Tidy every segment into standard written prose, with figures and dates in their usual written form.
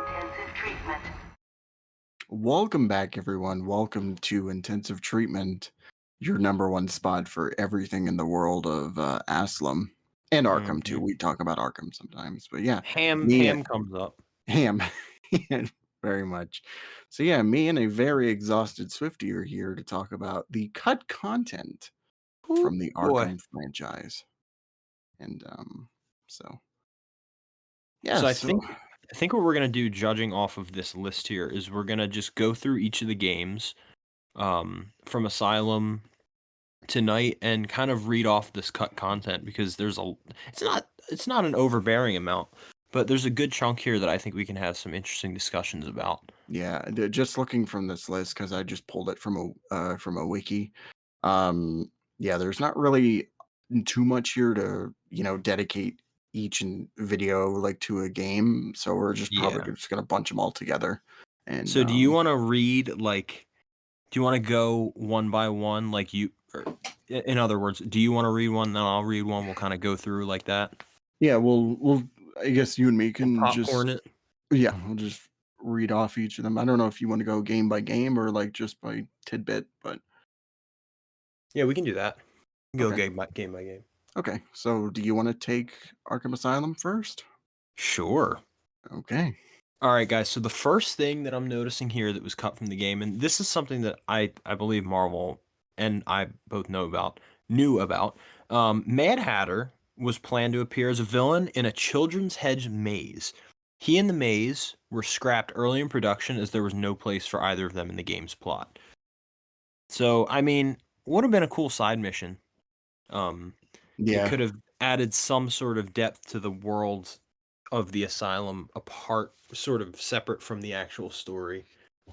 Intensive treatment. Welcome back, everyone. Welcome to Intensive Treatment, your number one spot for everything in the world of Asylum and Arkham too. Mhm. We talk about Arkham sometimes, but yeah, Ham me, ham comes up. Ham, very much. So yeah, me and a very exhausted Swifty are here to talk about the cut content Ooh, from the boy. Arkham franchise, and so yeah, So I so think I think what we're gonna do judging off of this list here is we're gonna just go through each of the games, from Asylum tonight and kind of read off this cut content because it's not an overbearing amount, but there's a good chunk here that I think we can have some interesting discussions about. yeah, just looking from this list because I just pulled it from a wiki. Yeah, there's not really too much here to dedicate each and video like to a game, so we're just probably Yeah. just gonna bunch them all together. And So do you wanna read, like do you wanna go one by one like you or in other words, do you wanna read one, then I'll read one, we'll kinda go through like that? yeah, we'll I guess you and me We'll can popcorn just it? yeah, we'll just read off each of them. I don't know if you want to go game by game or like just by tidbit, but Yeah, we can do that. Go okay. game by game. Okay. So do you want to take Arkham Asylum first? Sure. Okay. All right, guys. So the first thing that I'm noticing here that was cut from the game, and this is something that I believe Marvel and I both knew about. Mad Hatter was planned to appear as a villain in a Children's Hedge maze. He and the maze were scrapped early in production as there was no place for either of them in the game's plot. So, I mean, would have been a cool side mission. Um, it Yeah. could have added some sort of depth to the world of the asylum apart, sort of separate from the actual story.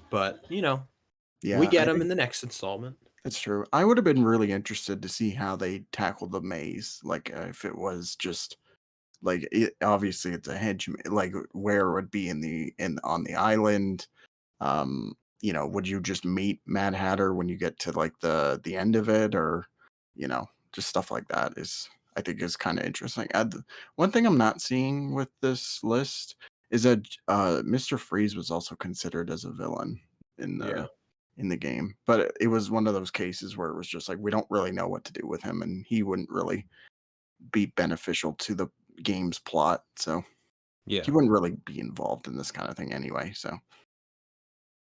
But, we Yeah, get I them think in the next installment. that's true. I would have been really interested to see how they tackled the maze, like, if it was just like obviously it's a hedge, like where it would be in on the island. Would you just meet Mad Hatter when you get to like the end of it, or just stuff like that is I think is kind of interesting. One thing I'm not seeing with this list is that Mr. Freeze was also considered as a villain in Yeah. the game, but it was one of those cases where it was just like we don't really know what to do with him, and he wouldn't really be beneficial to the game's plot, so he Yeah. wouldn't really be involved in this kind of thing anyway. So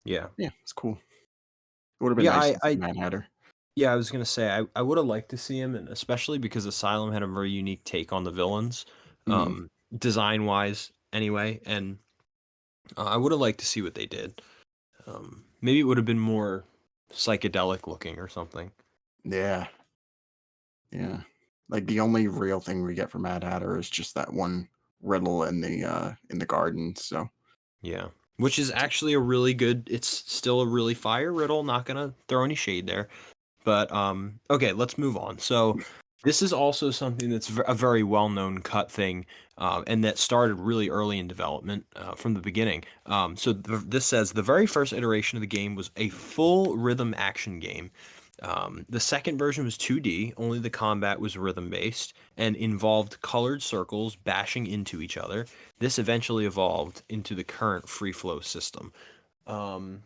Yeah. yeah, it's cool. It would have been Yeah, nice I to see I Mad Hatter. yeah, I was gonna say I would have liked to see him, and especially because Asylum had a very unique take on the villains, Mhm. design wise anyway, and I would have liked to see what they did. Maybe it would have been more psychedelic looking or something. Yeah, yeah. Like, the only real thing we get from Mad Hatter is just that one riddle in the garden, so Yeah. Which is actually a really good it's still a really fire riddle, not gonna throw any shade there. But, okay, let's move on. So, this is also something that's a very well-known cut thing, and that started really early in development, from the beginning. This says, "The very first iteration of the game was a full rhythm action game. The second version was 2D, only the combat was rhythm-based, and involved colored circles bashing into each other. This eventually evolved into the current free flow system." Um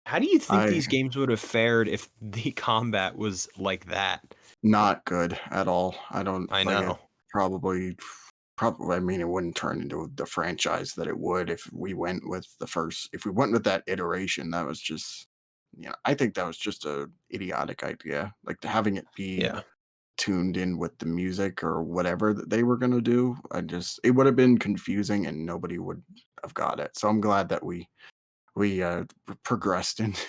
how do you think I these games would have fared if the combat was like that? not good at all. I don't I like it. know. Probably, I mean, it wouldn't turn into the franchise that it would if we went with that iteration. That was just, I think that was just a idiotic idea. Like, having it be Yeah. tuned in with the music or whatever that they were gonna do. It would have been confusing and nobody would have got it. So I'm glad that we progressed into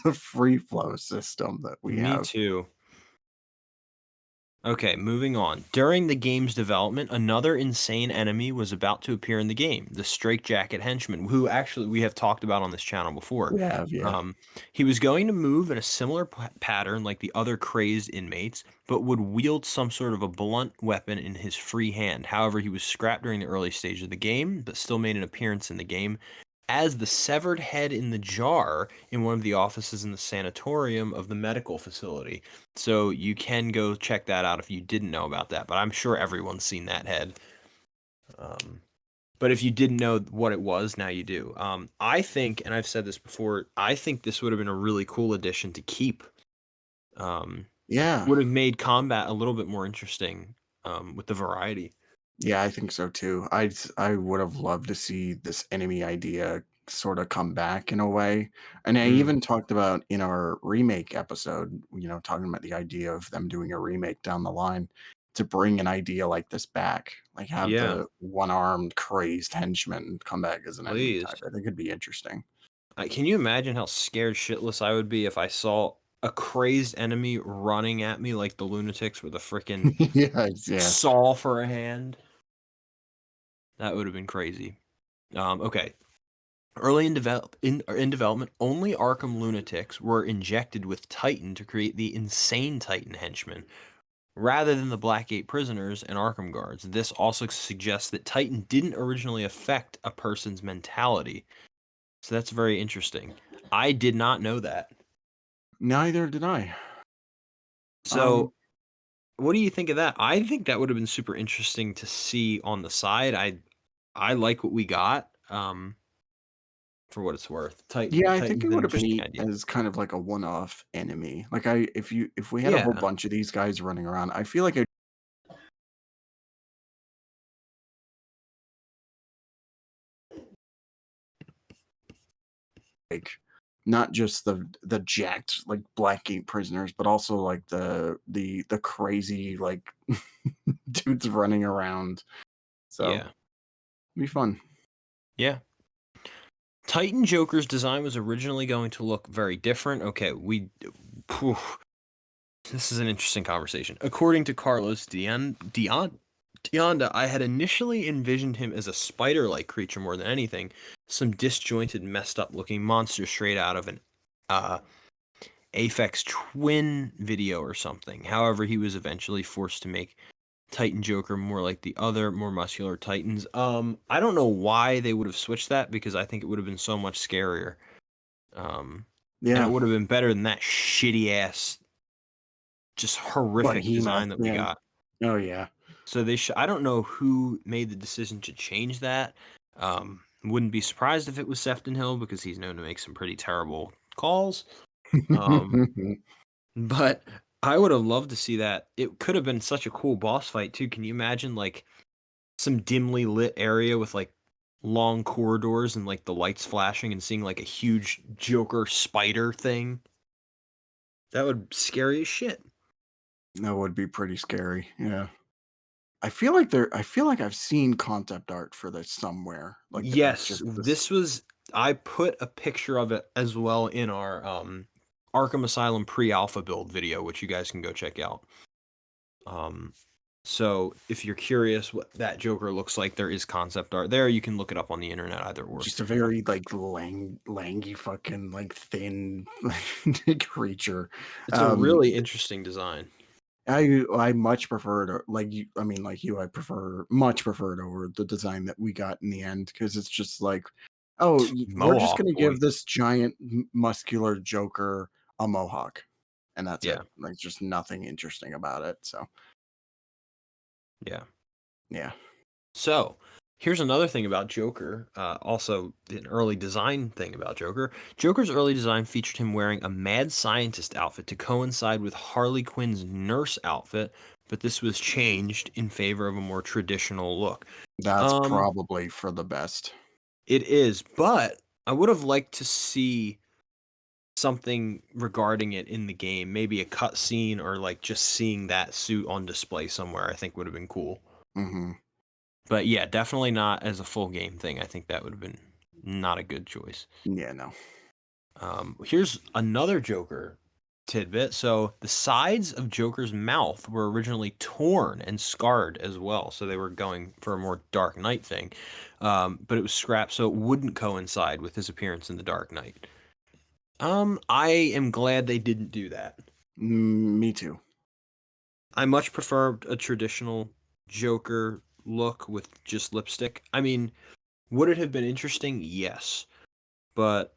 the free flow system that we Me have. too. Okay, moving on. During the game's development, another insane enemy was about to appear in the game, the Straitjacket Henchman, who actually we have talked about on this channel before. We have, yeah. He was going to move in a similar pattern like the other crazed inmates, but would wield some sort of a blunt weapon in his free hand. However, he was scrapped during the early stage of the game, but still made an appearance in the game as the severed head in the jar in one of the offices in the sanatorium of the medical facility. So you can go check that out if you didn't know about that, but I'm sure everyone's seen that head. Um, But if you didn't know what it was, now you do. I think, and I've said this before, I think this would have been a really cool addition to keep. Um, Yeah. would have made combat a little bit more interesting, with the variety. Yeah, I think so too. I would have loved to see this enemy idea sort of come back in a way. And I Mm, even talked about in our remake episode, talking about the idea of them doing a remake down the line to bring an idea like this back. Like have yeah, the one-armed crazed henchman come back as an enemy please. type. I think it'd be interesting. Can you imagine how scared shitless I would be if I saw a crazed enemy running at me like the lunatics with a freaking Yes, yeah. saw for a hand? That would have been crazy. Okay. Early in development, only Arkham lunatics were injected with Titan to create the insane Titan henchmen, rather than the Blackgate prisoners and Arkham guards. This also suggests that Titan didn't originally affect a person's mentality. So that's very interesting. I did not know that. Neither did I. Um, So what do you think of that? I think that would have been super interesting to see on the side. I like what we got. For what it's worth. yeah, I think Titan's it an would have been interesting neat idea. as kind of like a one-off enemy. Like if we had a whole Yeah. bunch of these guys running around, I feel like it like not just the jacked like Blackgate prisoners, but also like the crazy like dudes running around. So Yeah. be fun. Yeah. Titan Joker's design was originally going to look very different. Okay, phew, this is an interesting conversation. According to Carlos Dionda, I had initially envisioned him as a spider-like creature more than anything, some disjointed, messed up looking monster straight out of an uh Aphex Twin video or something. However, he was eventually forced to make Titan Joker more like the other, more muscular Titans. I don't know why they would have switched that because I think it would have been so much scarier. Um, and it Yeah. would have been better than that shitty ass, just horrific Behemoth. design that we Yeah. got. Oh yeah. So I don't know who made the decision to change that. Wouldn't be surprised if it was Sefton Hill because he's known to make some pretty terrible calls. Um, but I would have loved to see that. It could have been such a cool boss fight too. Can you imagine like some dimly lit area with like long corridors and like the lights flashing and seeing like a huge Joker spider thing? That would scary as shit. That would be pretty scary. Yeah. I feel like I've seen concept art for this somewhere. Like Yes, just this this was I put a picture of it as well in our Arkham Asylum pre-alpha build video, which you guys can go check out. Um so if you're curious what that Joker looks like, there is concept art there. You can look it up on the internet either or. just a very like langy fucking like thin creature. It's a Um really interesting design. I much preferred like you I mean like you I prefer much preferred over the design that we got in the end because it's just like oh we're just Mohawk going to boy. give this giant muscular joker a mohawk and that's it. Yeah. Like just nothing interesting about it. So Yeah. yeah. So, here's another thing about Joker, also an early design thing about Joker. Joker's early design featured him wearing a mad scientist outfit to coincide with Harley Quinn's nurse outfit, but this was changed in favor of a more traditional look. That's Um, probably for the best. it is, but I would have liked to see something regarding it in the game, maybe a cut scene or like just seeing that suit on display somewhere, I think would have been cool. Mhm. But yeah, definitely not as a full game thing. I think that would have been not a good choice. Yeah, no. Here's another Joker tidbit. So the sides of Joker's mouth were originally torn and scarred as well. So they were going for a more Dark Knight thing. But it was scrapped so it wouldn't coincide with his appearance in the Dark Knight. I am glad they didn't do that. Me too. I much prefer a traditional Joker look with just lipstick. I mean, would it have been interesting? Yes. But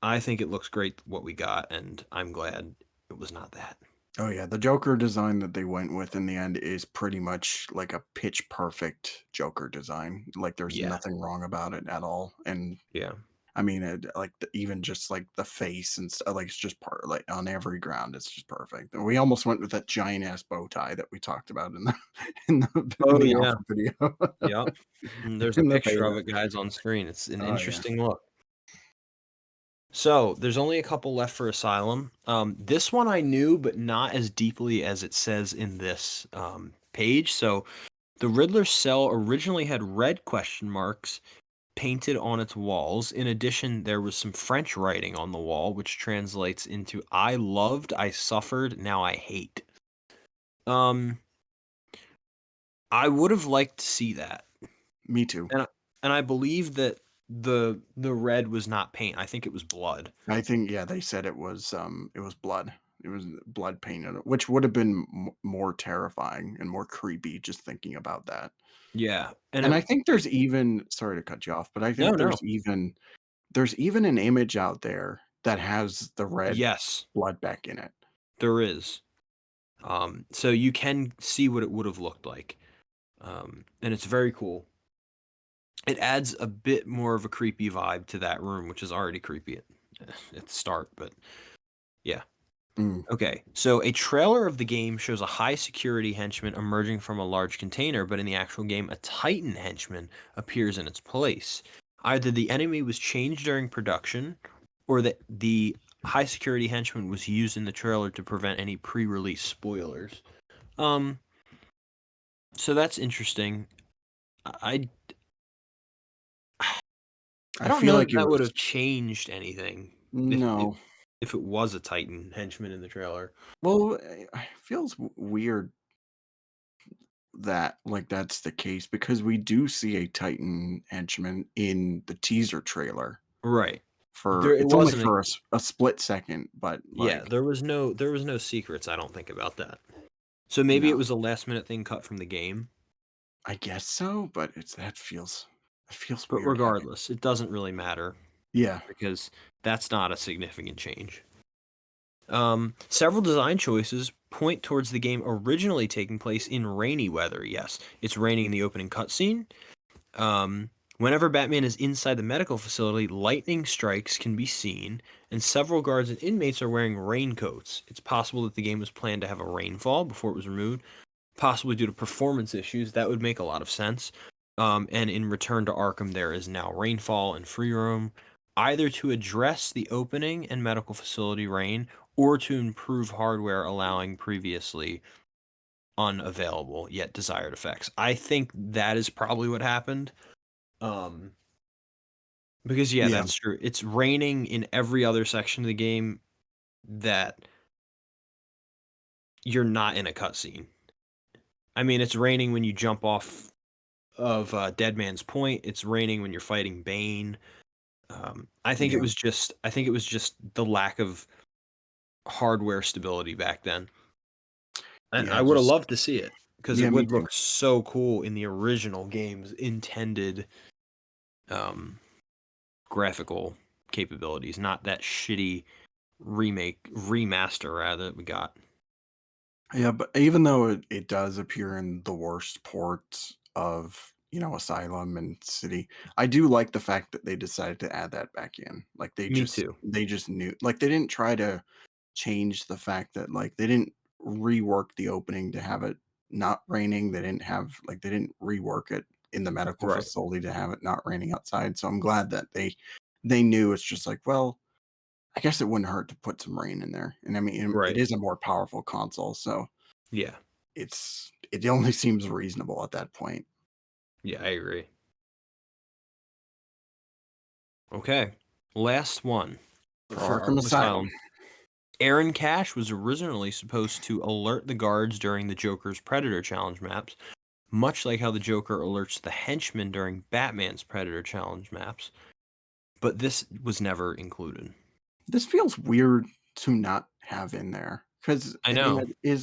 I think it looks great what we got, and I'm glad it was not that. Oh yeah, the Joker design that they went with in the end is pretty much like a pitch perfect Joker design. Like there's Yeah, nothing wrong about it at all. And yeah. I mean, like even just like the face and stuff, like it's just part like on every ground, it's just perfect. And we almost went with that giant ass bow tie that we talked about in the in Oh, the yeah. alpha video Yep. There's a in the picture of beta. it, guys, on screen. It's an Oh yeah, interesting look. So, there's only a couple left for Asylum. This one I knew, but not as deeply as it says in this, page. So, the Riddler's cell originally had red question marks painted on its walls. In addition, there was some French writing on the wall, which translates into "I loved, I suffered, now I hate." Um, I would have liked to see that, me too. and I believe that the red was not paint. I think it was blood. I think yeah, they said it was blood. It was blood painted, which would have been more terrifying and more creepy just thinking about that. Yeah, and And it I think there's even sorry to cut you off, but I no, think no. there's even an image out there that has the red Yes, blood back in it. there is. So you can see what it would have looked like, and it's very cool. It adds a bit more of a creepy vibe to that room, which is already creepy at the start, but yeah. Mm, Okay, so a trailer of the game shows a high security henchman emerging from a large container, but in the actual game, a Titan henchman appears in its place. Either the enemy was changed during production, or that the high security henchman was used in the trailer to prevent any pre-release spoilers. Um, so that's interesting. I I I don't feel know like that it that would was have changed anything no. if it was a Titan henchman in the trailer. Well, it feels weird that like that's the case because we do see a Titan henchman in the teaser trailer Right. for There it it's only wasn't a for a split second, but yeah, like there was no secrets, I don't think, about that. So maybe no. it was a last minute thing cut from the game, I guess so, but it feels but weird having regardless, it doesn't really matter yeah. because that's not a significant change. Several design choices point towards the game originally taking place in rainy weather. Yes, it's raining in the opening cutscene. Whenever Batman is inside the medical facility, lightning strikes can be seen, and several guards and inmates are wearing raincoats. It's possible that the game was planned to have a rainfall before it was removed, possibly due to performance issues. That would make a lot of sense. And in Return to Arkham, there is now rainfall and free roam, either to address the opening and medical facility rain or to improve hardware allowing previously unavailable yet desired effects. I think that is probably what happened. Um, because yeah, Yeah. that's true. It's raining in every other section of the game that you're not in a cutscene. I mean, it's raining when you jump off of Dead Man's Point. It's raining when you're fighting Bane. Yeah. I think it was just the lack of hardware stability back then. And I Yeah, would have just loved to see it because it yeah, me would too. look so cool in the original game's intended um, graphical capabilities, not that shitty remaster rather that we got. Yeah, but even though it does appear in the worst ports of, Asylum and City, I do like the fact that they decided to add that back in. Like Me too. they just knew like they didn't try to change the fact that like they didn't rework the opening to have it not raining. They didn't rework it in the medical Right. facility to have it not raining outside. So I'm glad that they knew it's just like, well, I guess it wouldn't hurt to put some rain in there. And I mean, it Right. is a more powerful console, so Yeah. it only seems reasonable at that point. Yeah, I agree. Okay. Last one For for Arkham Arkham Asylum. Asylum. Aaron Cash was originally supposed to alert the guards during the Joker's Predator Challenge maps, much like how the Joker alerts the henchmen during Batman's Predator Challenge maps, but this was never included. This feels weird to not have in there because I I mean, know. it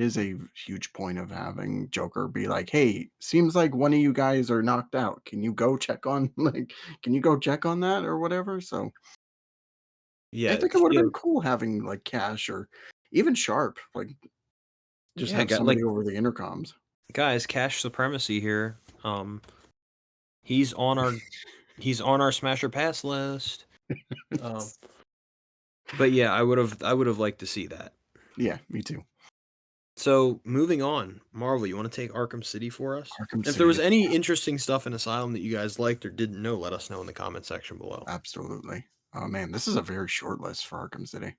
is a huge point of having Joker be like, "Hey, seems like one of you guys are knocked out. Can you go check on can you go check on that or whatever?" So, Yeah, I think it it would have been feels cool having, like, Cash or Even Sharp, like, just Yeah, have got like somebody over the intercoms. guys, cash supremacy here. He's on our he's on our smash or pass list. Um, but yeah, I would have liked to see that. Yeah, me too. So moving on, Marvel, you want to take Arkham City for us? Arkham If there City was is any interesting stuff in Asylum that you guys liked or didn't know, let us know in the comment section below. absolutely. Oh man, this is a very short list for Arkham City.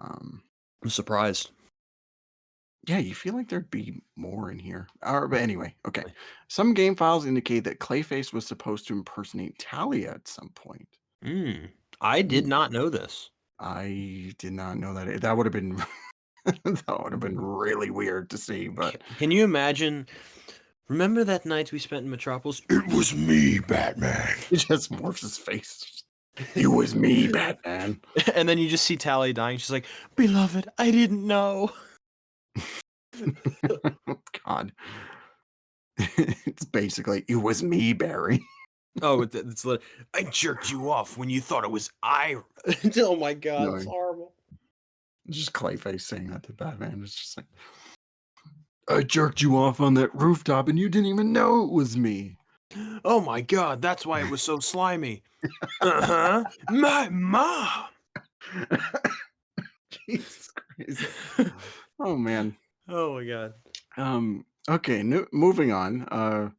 Um, I'm surprised. yeah, you feel like there'd be more in here. But anyway, okay. Some game files indicate that Clayface was supposed to impersonate Talia at some point. Mm, I did Hmm, not know this. I did not know that. That would have been that would have been really weird to see, but Can you imagine? Remember that night we spent in Metropolis? It was me, Batman. he just morphs his face. It was me, Batman. And then you just see Tally dying. She's like, "Beloved, I didn't know." God. It's basically, it was me, Barry. Oh, I jerked you off when you thought it was I. Oh my god, it's No, horrible. just Clayface saying that to Batman. It's just like, I jerked you off on that rooftop and you didn't even know it was me. Oh my god, that's why it was so slimy. Uh-huh. My mom. Jesus Christ. Oh man. Oh my god. Okay, moving on.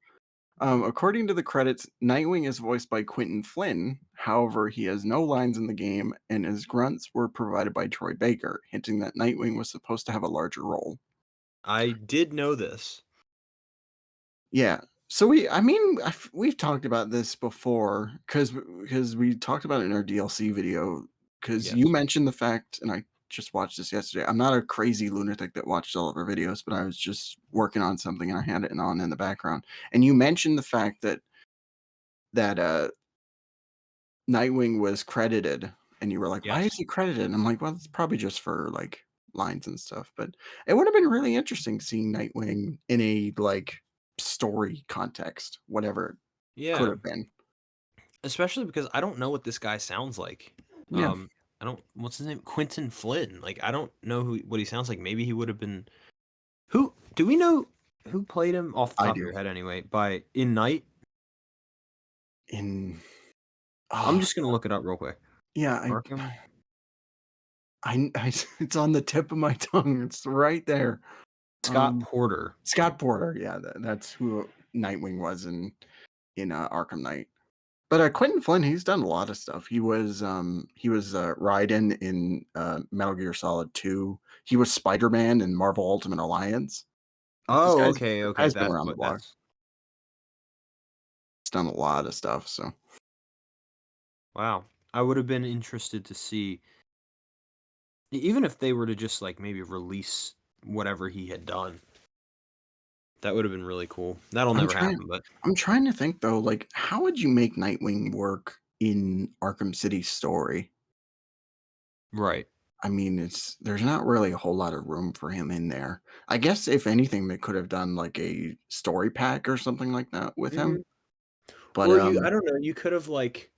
According to the credits, Nightwing is voiced by Quentin Flynn. However, he has no lines in the game, and his grunts were provided by Troy Baker, hinting that Nightwing was supposed to have a larger role. I did know this. Yeah. So I mean, we've talked about this before because we talked about it in our DLC video. Because you Yes. mentioned the fact, and I just watched this yesterday. I'm not a crazy lunatic that watched all of our videos, but I was just working on something and I had it on in the background. And you mentioned the fact that Nightwing was credited, and you were like, "Why is Yes. he credited?" And I'm like, "Well, it's probably just for like lines and stuff." But it would have been really interesting seeing Nightwing in a like story context, whatever it could Yeah. have been. Especially because I don't know what this guy sounds like. Yeah, I don't what's his name? Quentin Flynn. Like I don't know what he sounds like. Maybe he would have been who do we know who played him off the I top of do. your head anyway? By in Night? In I'm oh just gonna look it up real quick. yeah, Arkham it's on the tip of my tongue. It's right there. Scott Um, Porter. Scott Porter. Yeah, that's who Nightwing was in Arkham Knight. But, Quentin Flynn, he's done a lot of stuff. He was Raiden in, Metal Gear Solid 2. He was Spider-Man in Marvel Ultimate Alliance. Like, Oh, okay, this okay. guy's been That's around the what block. that's He's done a lot of stuff, so wow. I would have been interested to see even if they were to just like maybe release whatever he had done. That would have been really cool. That'll I'm never trying happen, but I'm trying to think, though, like, how would you make Nightwing work in Arkham City's story? right. I mean, there's not really a whole lot of room for him in there. I guess if anything, they could have done, like, a story pack or something like that with him, Mhm. but, Or I don't know, you could have like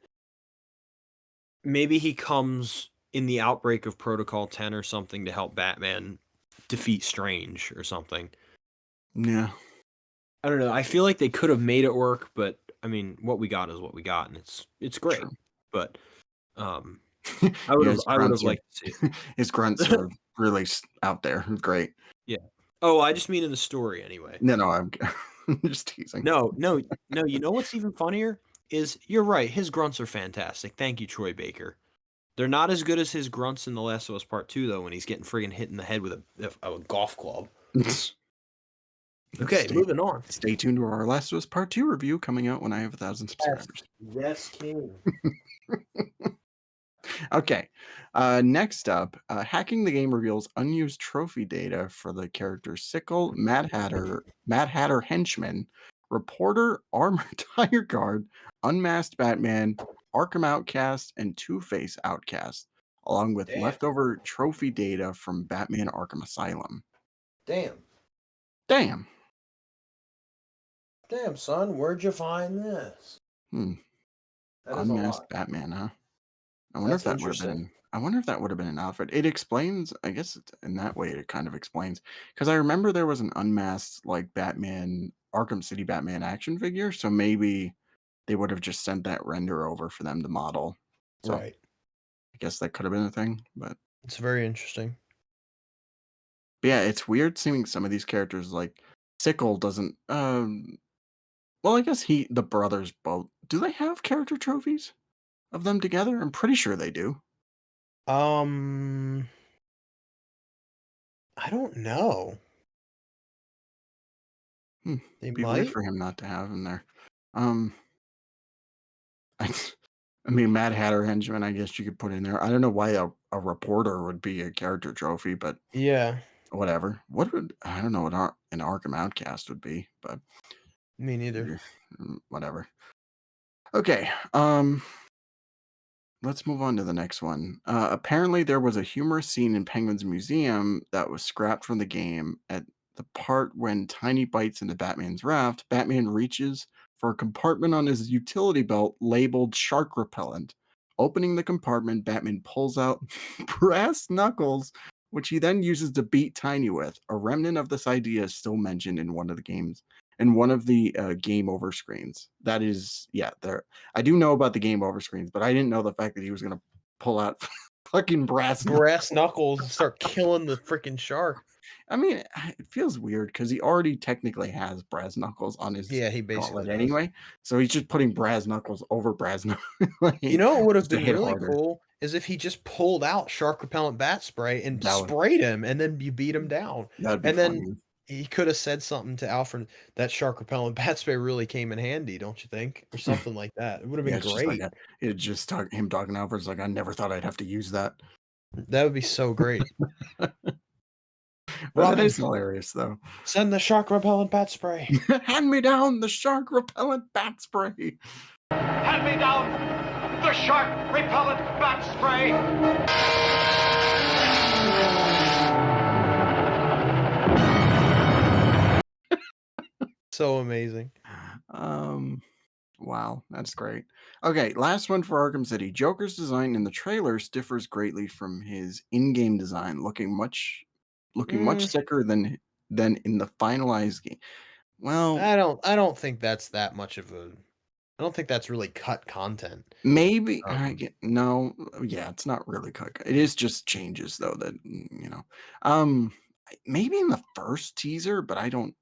maybe he comes in the outbreak of Protocol 10 or something to help Batman defeat Strange or something. yeah, I don't know. I feel like they could have made it work, but I mean, what we got is what we got, and it's great. true. But um, Yeah, his I would have grunts are liked to see his grunts it. are really out there. Great. Yeah. Oh, I just mean in the story anyway. No, no, I'm just teasing. No, no, no. You know what's even funnier is you're right. His grunts are fantastic. Thank you, Troy Baker. They're not as good as his grunts in The Last of Us Part 2, though, when he's getting friggin' hit in the head with a golf club. Okay, Stay moving on. stay tuned to our Last of Us Part 2 review coming out when I have 1,000 Yes. subscribers. Yes, King. Okay. Next up, hacking the game reveals unused trophy data for the characters Sickle, Mad Hatter Henchman, Reporter, Armored Tire Guard, Unmasked Batman, Arkham Outcast, and Two-Face Outcast, along with Damn. leftover trophy data from Batman Arkham Asylum. Damn. Damn. Damn, son, where'd you find this? Hmm. That is a Unmasked lot. Batman, huh? I wonder if That's that would have been interesting. in. I wonder if that would have been an outfit. It explains, I guess in that way it kind of explains, because I remember there was an unmasked like Batman, Arkham City Batman action figure, so maybe they would have just sent that render over for them to model. So Right. I guess that could have been a thing. It's very interesting. But yeah, it's weird seeing some of these characters like Sickle doesn't. Well, I guess the brothers both. Do they have character trophies of them together? I'm pretty sure they do. Um, I don't know. Hmm. They Be weird might. for him not to have them there. Um, I, I mean, Mad Hatter henchman. I guess you could put in there. I don't know why a reporter would be a character trophy, but Yeah, whatever. What would I don't know what an Arkham Outcast would be, but me neither. eh, whatever. Okay. Let's move on to the next one. Apparently, there was a humorous scene in Penguin's museum that was scrapped from the game. At the part when Tiny bites into Batman's raft, Batman reaches for a compartment on his utility belt labeled shark repellent. Opening the compartment, Batman pulls out brass knuckles, which he then uses to beat Tiny with. A remnant of this idea is still mentioned in one of the games, in one of the game over screens. That is, yeah, there I do know about the game over screens, but I didn't know the fact that he was gonna pull out fucking brass Brass knuckles. knuckles and start killing the freaking shark. I mean, it feels weird because he already technically has brass knuckles on his Yeah, he gauntlet basically does. anyway, so he's just putting brass knuckles over brass knuckles, You like, know what would have just to been hit really harder. cool is if he just pulled out shark repellent bat spray and That would sprayed him, and then you beat him down. that'd be And then funny. he could have said something to Alfred, "That shark repellent bat spray really came in handy, don't you think?" Or something like that. It would have Yeah, been it's just like great. a it's just him talking over. It's like, "I never thought I'd have to use that." That would be so great. But that is "Robin, hilarious, though. send the shark repellent bat spray." Hand me down the shark repellent bat spray. Hand me down the shark repellent bat spray. So amazing. Um, wow, that's great. Okay, last one for Arkham City. Joker's design in the trailers differs greatly from his in-game design, looking much Mm, sicker than in the finalized game. Well, I don't think that's that much of a I don't think that's really cut content. maybe I Um, get no, yeah, it's not really cut. It is just changes though that Um, maybe in the first teaser, but I don't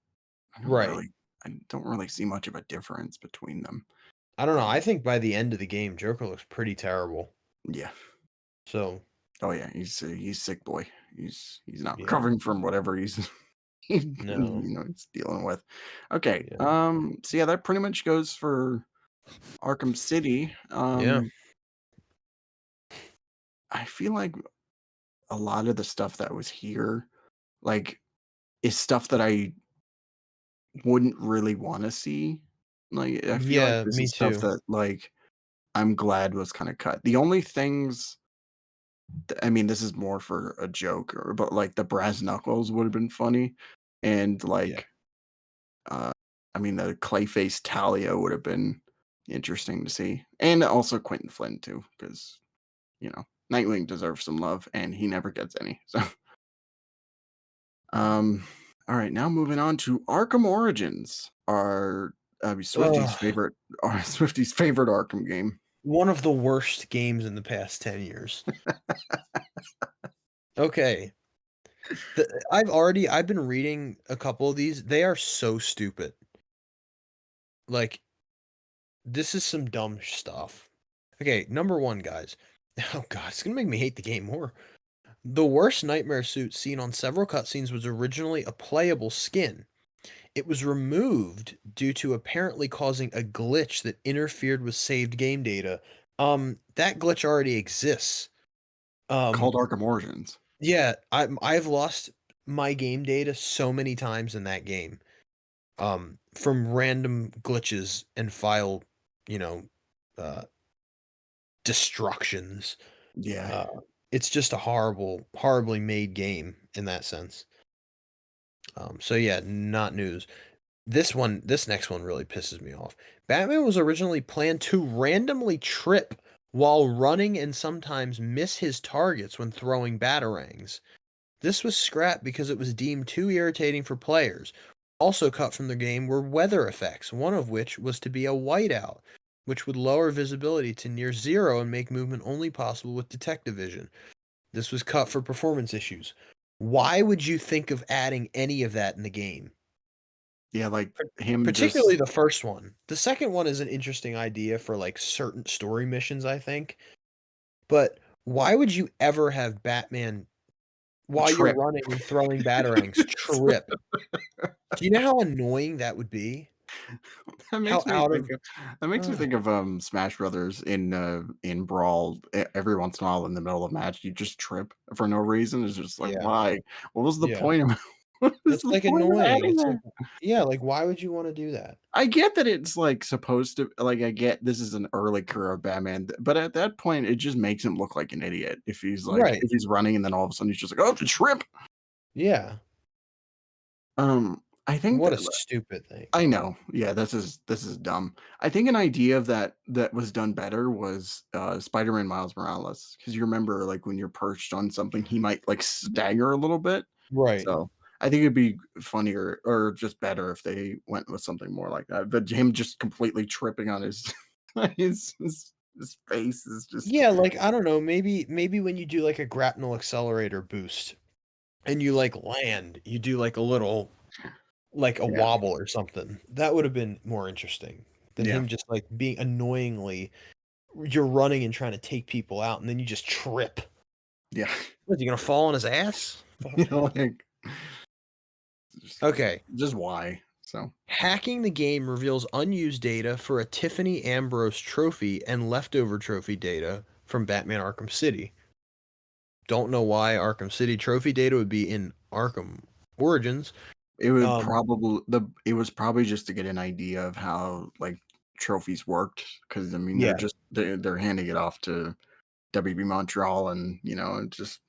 right. really I don't really see much of a difference between them. I don't know, I Um, think by the end of the game, Joker looks pretty terrible. yeah. So, Oh yeah, he's sick boy. He's not yeah, recovering from whatever no, he's dealing with. Okay. yeah. So yeah, that pretty much goes for Arkham City. Yeah. I feel like a lot of the stuff that was here, like, is stuff that I wouldn't really want to see. Like, I feel like Yeah, this me is stuff too. that like I'm glad was kind of cut. The only things I mean, this is more for a joke, but like the brass knuckles would have been funny, and Yeah. like, uh, I mean, the Clayface Talia would have been interesting to see, and also Quentin Flynn too, because Nightwing deserves some love, and he never gets any. So, um, all right, now moving on to Arkham Origins, our Swifty's Ugh, favorite, our Swifty's favorite Arkham game. one of the worst games in the past 10 years. Okay. I've been reading a couple of these. They are so stupid. Like, this is some dumb stuff. Okay, number 1, guys. Oh god, it's gonna make me hate the game more. The worst nightmare suit seen on several cutscenes was originally a playable skin. It was removed due to apparently causing a glitch that interfered with saved game data. That glitch already exists. Called Um, Arkham Origins. yeah, I've lost my game data so many times in that game. From random glitches and file, you know, uh, destructions. Yeah, Uh, it's just a horribly made game in that sense. So yeah, not news. This next one really pisses me off. Batman was originally planned to randomly trip while running and sometimes miss his targets when throwing batarangs. This was scrapped because it was deemed too irritating for players. Also cut from the game were weather effects, one of which was to be a whiteout, which would lower visibility to near zero and make movement only possible with detective vision. This was cut for performance issues. Why would you think of adding any of that in the game? Yeah, like him Particularly just the first one. The second one is an interesting idea for like certain story missions, I think. But why would you ever have Batman while you're trip. running and throwing batarangs trip? Do you know how annoying that would be? That How makes me out think of of Smash Brothers in Brawl. Every once in a while in the middle of a match, you just trip for no reason. It's just like, yeah, why? What was the yeah. point of what was It's, the like, point of annoying. adding It's like that? yeah, like, why would you wanna do that? I get that it's, like, supposed to like, I get this is an early career of Batman, but at that point, it just makes him look like an idiot if he's, like Right. if he's running and then all of a sudden he's just like, "Oh, trip." Yeah. I think What a that stupid thing. I know. Yeah, this is dumb. I think an idea of that was done better was, Spider-Man Miles Morales, because you remember, like, when you're perched on something, he might, like, stagger a little bit. Right. So, I think it'd be funnier or just better if they went with something more like that, but him just completely tripping on his his face is just Yeah, like, I don't know, maybe when you do, like, a grapnel accelerator boost and you, like, land, you do, like, a little like, a yeah, wobble or something. That would have been more interesting than yeah, him just, like, being annoyingly you're running and trying to take people out, and then you just trip. yeah. What, is he gonna fall on his ass? You know, like, just Okay. just why? So, Hacking the game reveals unused data for a Tiffany Ambrose trophy and leftover trophy data from Batman Arkham City. Don't know why Arkham City trophy data would be in Arkham Origins. Um, it was probably just to get an idea of how, like, trophies worked, because I mean, yeah, they're handing it off to WB Montreal and, and just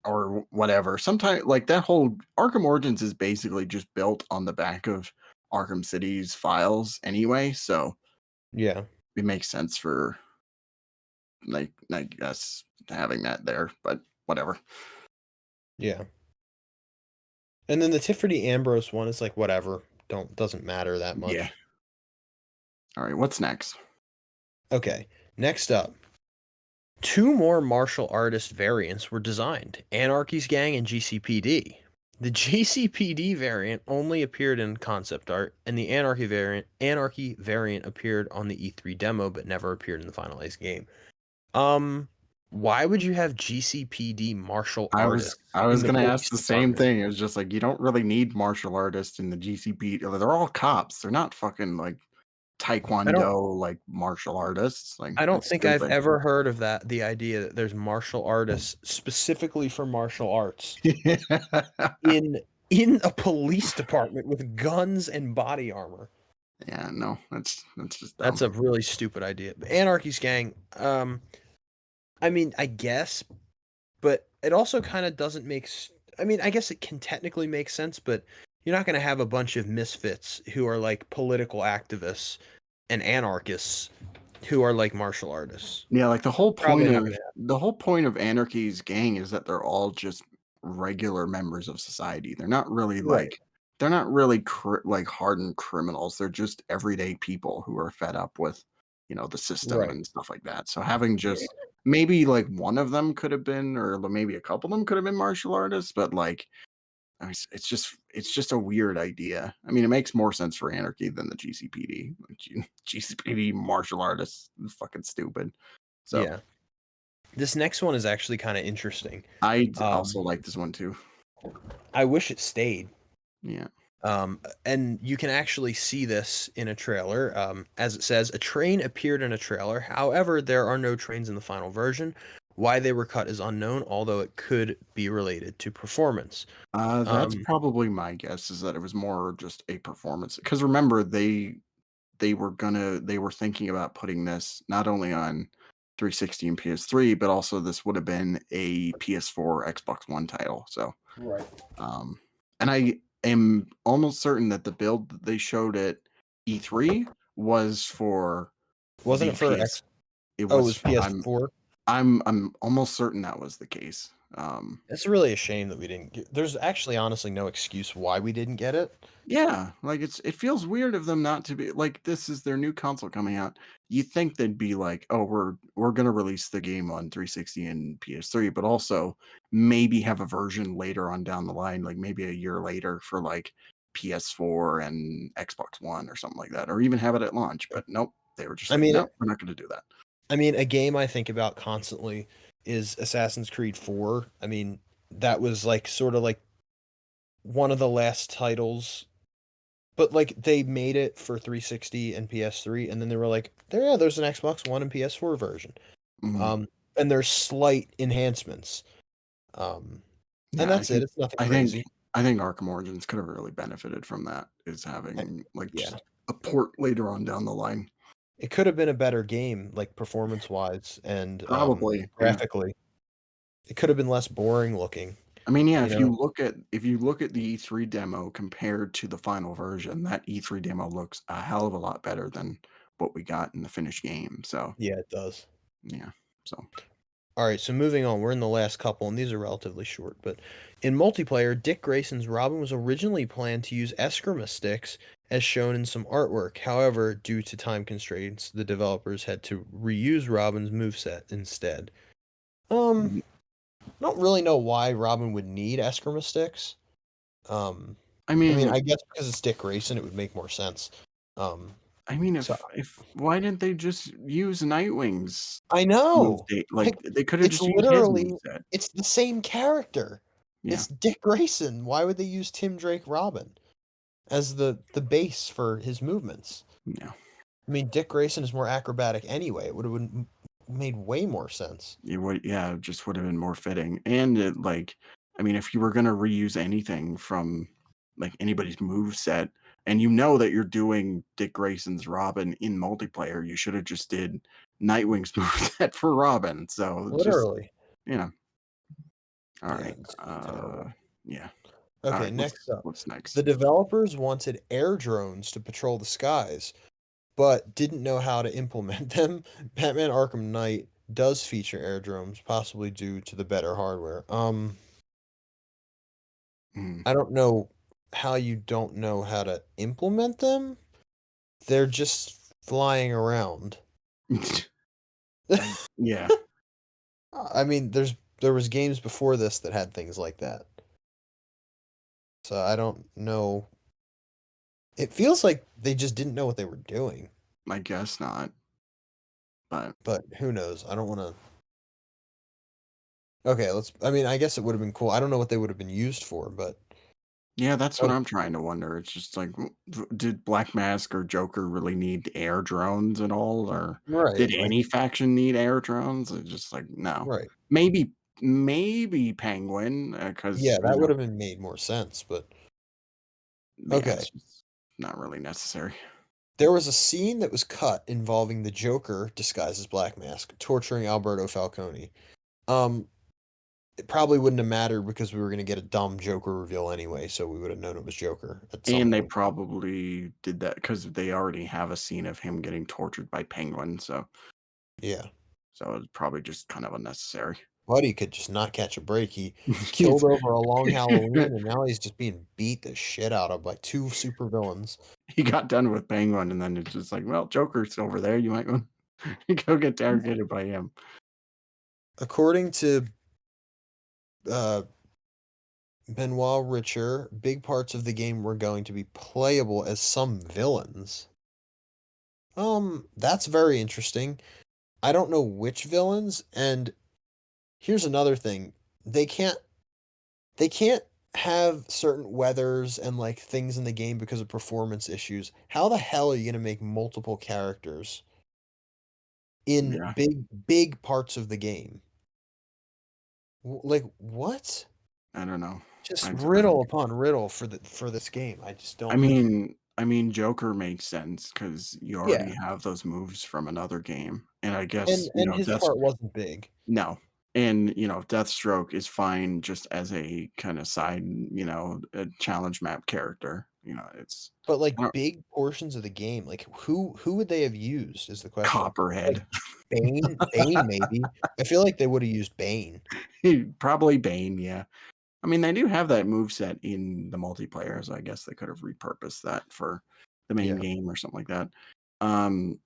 or whatever. Sometimes like, that whole Arkham Origins is basically just built on the back of Arkham City's files anyway, so yeah, it makes sense for, like, I guess, having that there, but whatever. yeah. And then the Tiffany Ambrose one is like whatever. Doesn't matter that Yeah. much. Alright, what's next? Okay. Next up, two more martial artist variants were designed, Anarchy's Gang and GCPD. The GCPD variant only appeared in concept art, and the Anarchy variant appeared on the E3 demo but never appeared in the finalized game. Um, why would you have GCPD martial artists I in was the gonna ask police the same department? thing. It was just like, you don't really need martial artists in the GCP. They're all cops. They're not fucking, like, I don't taekwondo, like, martial artists. Like, I don't that's think I've stupid. ever heard of that, the idea that there's martial artists specifically for martial arts in in a police department with guns and body armor. Yeah, no, that's just That's dumb. a really stupid idea. But Anarchy's Gang, I mean, I guess, but it also kind of doesn't make. I mean, I guess it can technically make sense, but you're not going to have a bunch of misfits who are like political activists and anarchists who are like martial artists. Yeah, like, Probably not going to the whole point of Anarchy's gang is that they're all just regular members of society. happen. Right. They're not really like, hardened criminals. They're just everyday people who are fed up with, the system Right. and stuff like that. So having Yeah. just maybe, like, one of them could have been, or maybe a couple of them could have been martial artists, but, like, I mean, it's just a weird idea. I mean, it makes more sense for Anarchy than the GCPD. Like, GCPD martial artists, fucking stupid. So Yeah. This next one is actually kind of interesting. Also Um, like this one too. I wish it stayed. Yeah. And you can actually see this in a trailer. As it says, a train appeared in a trailer. However, there are no trains in the final version. Why they were cut is unknown, although it could be related to performance. That's Um, probably my guess, is that it was more just a performance. Because remember, they were thinking about putting this not only on 360 and PS3, but also this would have been a PS4, Xbox One title. So, right. um, and I am almost certain that the build that they showed at E3 was for Wasn't the it for PS. It Oh, it was was PS4? I'm almost certain that was the case. It's really a shame that we didn't get there's actually honestly no excuse why we didn't get it. Yeah, like, it feels weird of them not to be like, this is their new console coming out. You think they'd be like, "Oh, we're gonna release the game on 360 and PS3, but also maybe have a version later on down the line, like, maybe a year later for, like, PS4 and Xbox One or something like that, or even have it at launch." But nope, they were just I like, mean "Nope, we're not gonna do that." a game I think about constantly is Assassin's Creed 4. I mean, that was like sort of like one of the last titles, but like they made it for 360 and PS3, and then they were like, there's an Xbox One and PS4 version. Mhm. Um, and there's slight enhancements. Um, and Yeah, that's it. It's nothing I think crazy. I think Arkham Origins could have really benefited from that, is I, having, like, yeah, just a port later on down the line. it could have been a better game, like performance wise and Probably, yeah. graphically. It could have been less boring looking. I mean, yeah, You know, if you look at the E3 demo compared to the final version, that E3 demo looks a hell of a lot better than what we got in the finished game. So, yeah, it does. yeah. So, All right, so moving on, we're in the last couple, and these are relatively short. But in multiplayer, Dick Grayson's Robin was originally planned to use Eskrima sticks, as shown in some artwork. However, due to time constraints, the developers had to reuse Robin's moveset instead. Um, mm, I don't really know why Robin would need Eskrima sticks. Um, I I mean, mean, I guess because it's Dick Grayson, it would make more sense. Um, so if why didn't they just use Nightwing's I move know, date? like, Like they could have it's just used his move literally set. it's the same character. Yeah. It's Dick Grayson. Why would they use Tim Drake Robin as the base for his movements? Yeah. I mean, Dick Grayson is more acrobatic anyway. It would have made way more sense. It just would have been more fitting. And it, like, I mean, if you were gonna reuse anything from like anybody's move set, and you know that you're doing Dick Grayson's Robin in multiplayer, you should have just did Nightwing's move set for Robin. So just Literally. you know, all Yeah, right. it's terrible. Yeah. All Okay, right. next up. What's next? The developers wanted air drones to patrol the skies, but didn't know how to implement them. Batman Arkham Knight does feature air drones, possibly due to the better hardware. Mm. I don't know how you don't know how to implement them. They're just flying around. Yeah. I mean, there was games before this that had things like that. So I don't know. It feels like they just didn't know what they were doing, I guess not. But but who knows? I don't want to. Okay, let's. I mean, I guess it would have been cool. I don't know what they would have been used for, but yeah, that's what oh, I'm trying to wonder. It's just like, did Black Mask or Joker really need air drones at all, or right, did like any faction need air drones? It's just like, no. right. Maybe, maybe Penguin, because Yeah, that would have been made more sense, but yeah, okay. it's just not really necessary. There was a scene that was cut involving the Joker disguised as Black Mask torturing Alberto Falcone. Um, it probably wouldn't have mattered because we were going to get a dumb Joker reveal anyway, so we would have known it was Joker at some And they point. probably did that because they already have a scene of him getting tortured by Penguin, Yeah. so it's probably just kind of unnecessary. Buddy could just not catch a break. He killed over a long Halloween, and now he's just being beat the shit out of by two supervillains. He got done with Penguin, and then it's just like, well, Joker's over there. You might want to go get targeted by him. According to uh, Benoit Richer, big parts of the game were going to be playable as some villains. That's very interesting. I don't know which villains, and here's another thing. They can't they can't have certain weathers and like things in the game because of performance issues. How the hell are you gonna make multiple characters in Yeah, big parts of the game? Like what? I don't know. Just I riddle don't. upon riddle for this game. I just I don't. mean, Joker makes sense because you already Yeah, have those moves from another game, and I and guess his part wasn't big, no, and Deathstroke is fine just as a kind of side, a challenge map character. It's but like I don't- big portions of the game, like who would they have used is the question. Like Copperhead. Bane, maybe. I feel like they would have used Bane. Probably Bane, yeah. I mean, they do have that moveset in the multiplayer, so I guess they could have repurposed that for the main Yeah. game or something like that. Um,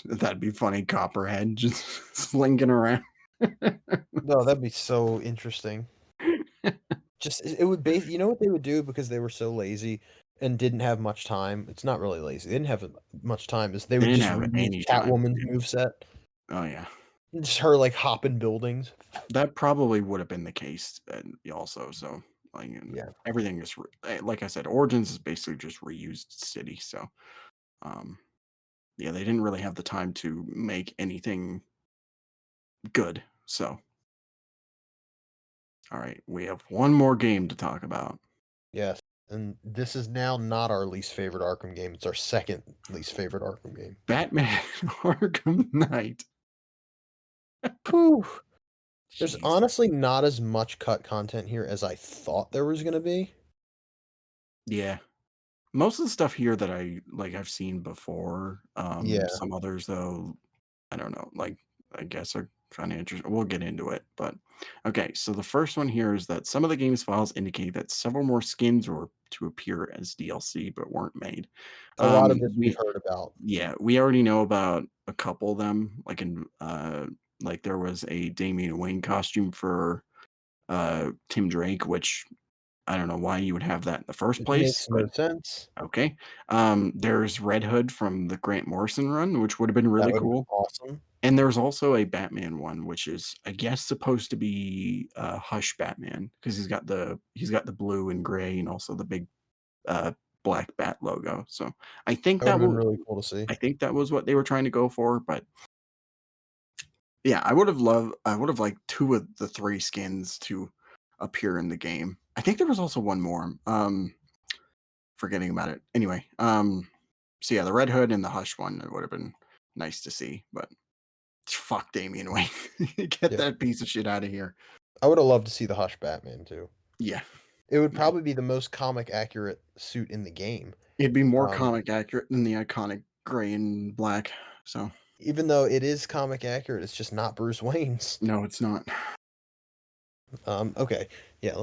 that'd be funny, Copperhead just slinking around. No, that'd be so interesting. Just it would you know what they would do because they were so lazy and didn't have much time. It's not really lazy. They didn't have much time. Is they They would didn't just have reuse any time. Catwoman's moveset. Oh yeah, Just her like hopping buildings. that probably would have been the case also. So like Yeah. everything is like I said, Origins is basically just reused city. So um, yeah, they didn't really have the time to make anything good. So all right, we have one more game to talk about. Yes. And this is now not our least favorite Arkham game. It's our second least favorite Arkham game. Batman Arkham Knight. Whew. There's Jeez. honestly not as much cut content here as I thought there was gonna be. Yeah. Most of the stuff here that I've seen before. Yeah. Some others though, I don't know, like I guess are kind of interesting. We'll get into it, but okay. So the first one here is that some of the game's files indicate that several more skins were to appear as DLC but weren't made. A lot of this we've We heard about. Yeah, we already know about a couple of them. Like there was a Damian Wayne costume for Tim Drake, which I don't know why you would have that in the first It place, makes but no sense. okay. There's Red Hood from the Grant Morrison run, which would have been That really would have been cool. awesome. And there's also a Batman one, which is I guess supposed to be Hush Batman because he's got the blue and gray and also the big uh black bat logo. So I think That would that have been will really cool to see. I think that was what they were trying to go for, but yeah, I would have liked two of the three skins to appear in the game. I think there was also one more. Forgetting about it. Anyway, so yeah, the Red Hood and the Hush one, it would have been nice to see, but fuck Damian Wayne. Get Yeah. that piece of shit out of here. I would have loved to see the Hush Batman too. Yeah. It would Yeah. probably be the most comic accurate suit in the game. It'd be more Um, comic accurate than the iconic gray and black. So even though it is comic accurate, it's just not Bruce Wayne's. no, it's not. Okay. Yeah,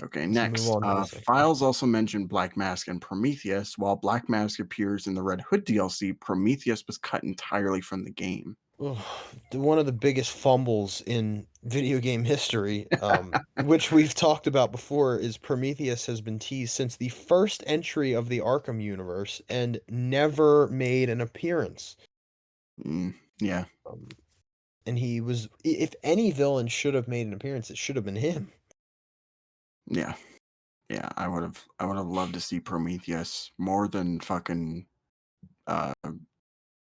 Okay, let's move next. on to the section. Files also mentioned Black Mask and Prometheus. While Black Mask appears in the Red Hood DLC, Prometheus was cut entirely from the game. Ugh, one of the biggest fumbles in video game history, which we've talked about before, is Prometheus has been teased since the first entry of the Arkham universe and never made an appearance. Yeah, Um, and he was, if any villain should have made an appearance, it should have been him. yeah, yeah. I would have loved to see Prometheus more than fucking uh,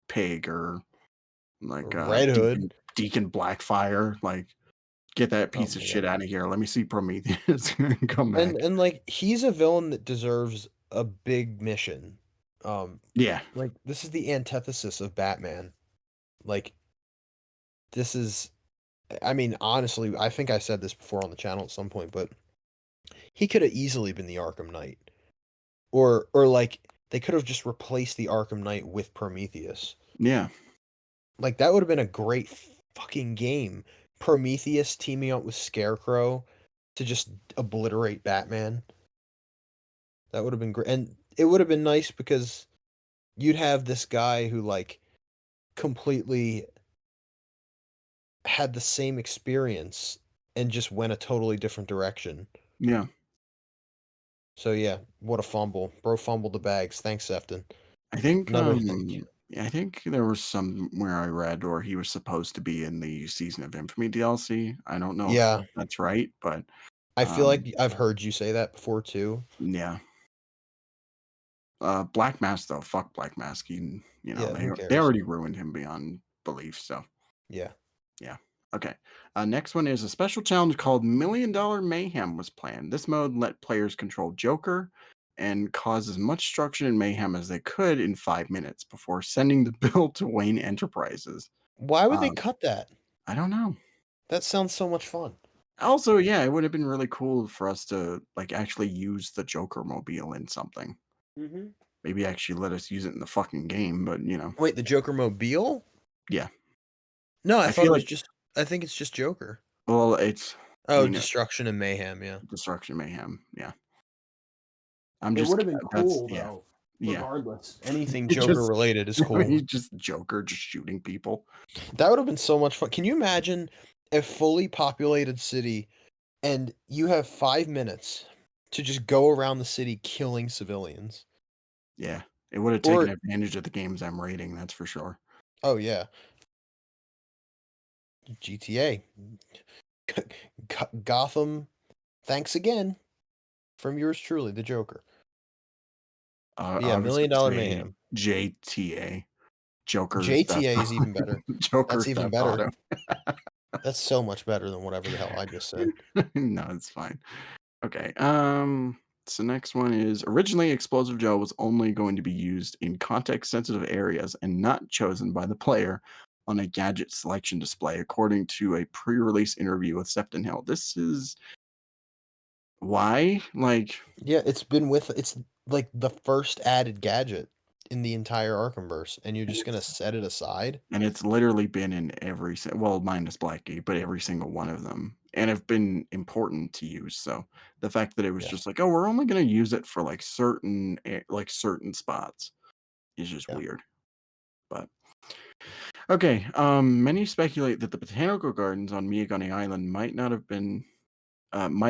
Pig or like Red Hood. Deacon Blackfire. Like, get that Oh piece of my shit god. out of here. Let me see Prometheus come back. And like he's a villain that deserves a big mission. Yeah, Like this is the antithesis of Batman. Like this is I mean, honestly, I think I said this before on the channel at some point, but he could have easily been the Arkham Knight. Or like they could have just replaced the Arkham Knight with Prometheus. yeah, Like that would have been a great fucking game. Prometheus teaming up with Scarecrow to just obliterate Batman. That would have been great. And it would have been nice because you'd have this guy who like completely had the same experience and just went a totally different direction. yeah. So yeah, what a fumble. Bro fumbled the bags. Thanks, Sefton. I think Another thing. yeah, I think there was somewhere I read or he was supposed to be in the Season of Infamy DLC. I don't know if Yeah, that's right, but I feel um like I've heard you say that before too. yeah. Black Mask though, fuck Black Mask. Yeah, who They cares? already ruined him beyond belief, so Yeah. yeah. Okay. Next one is a special challenge called Million Dollar Mayhem was planned. This mode let players control Joker and cause as much destruction and mayhem as they could in 5 minutes before sending the bill to Wayne Enterprises. Why would they Um, cut that? I don't know. That sounds so much fun. Also, yeah, it would have been really cool for us to like actually use the Joker mobile in something. Mm-hmm. Maybe actually let us use it in the fucking game, but Wait, the Joker Mobile? Yeah. No, I I thought feel it was like just. I think it's just Joker. well, I Oh, mean, destruction and mayhem. Yeah. Destruction Mayhem. Yeah. I'm It would just have been that's cool yeah. though. Yeah. Regardless, anything He Joker just related is I mean, cool. he's just Joker just shooting people. That would have been so much fun. Can you imagine a fully populated city and you have 5 minutes to just go around the city killing civilians? Yeah. It would have taken Or, advantage of the games I'm rating, that's for sure. oh yeah, GTA, Gotham. Thanks again from yours truly, the Joker. But yeah, I was Million gonna Dollar say Mayhem. JTA, Joker's Theft JTA is even better. Joker That's even Theft better. Auto. That's so much better than whatever the hell I just said. No, it's fine. Okay. So next one is originally Explosive Joe was only going to be used in context sensitive areas and not chosen by the player on a gadget selection display, according to a pre-release interview with Sefton Hill. This is why, like, Yeah, it's like the first added gadget in the entire Arkhamverse, and you're and just gonna it's set it aside? and it's literally been in well, minus Blackgate, but every single one of them, and have been important to use. So the fact that it was Yeah, just like, oh, we're only going to use it for like certain spots is just yeah. weird. But okay, many speculate that the botanical gardens on Miyagani Island might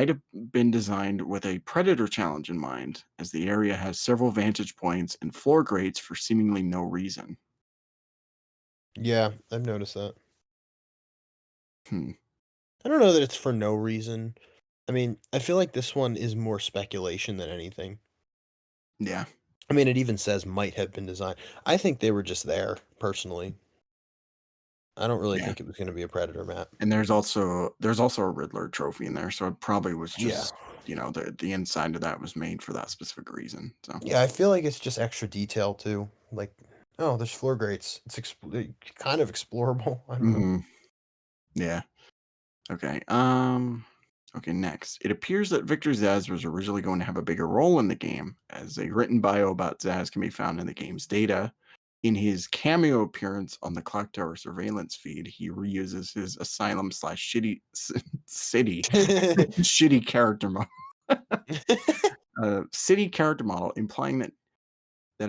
have been designed with a predator challenge in mind, as the area has several vantage points and floor grates for seemingly no reason. Yeah, I've noticed that. Hmm. I don't know that it's for no reason. I mean, I feel like this one is more speculation than anything. Yeah. I mean, it even says might have been designed. I think they were just there, personally. I don't really Yeah. think it was gonna be a predator map. And there's also a Riddler trophy in there, so it probably was Yeah. just the inside of that was made for that specific reason. So Yeah, I feel like it's just extra detail too. Like, oh, there's floor grates. It's kind of explorable. I don't know. mhm, yeah. Okay. Okay, next. It appears that Victor Zsasz was originally going to have a bigger role in the game, as a written bio about Zsasz can be found in the game's data. In his cameo appearance on the Clock Tower surveillance feed, he reuses his asylum slash shitty city shitty character model. City character model, implying that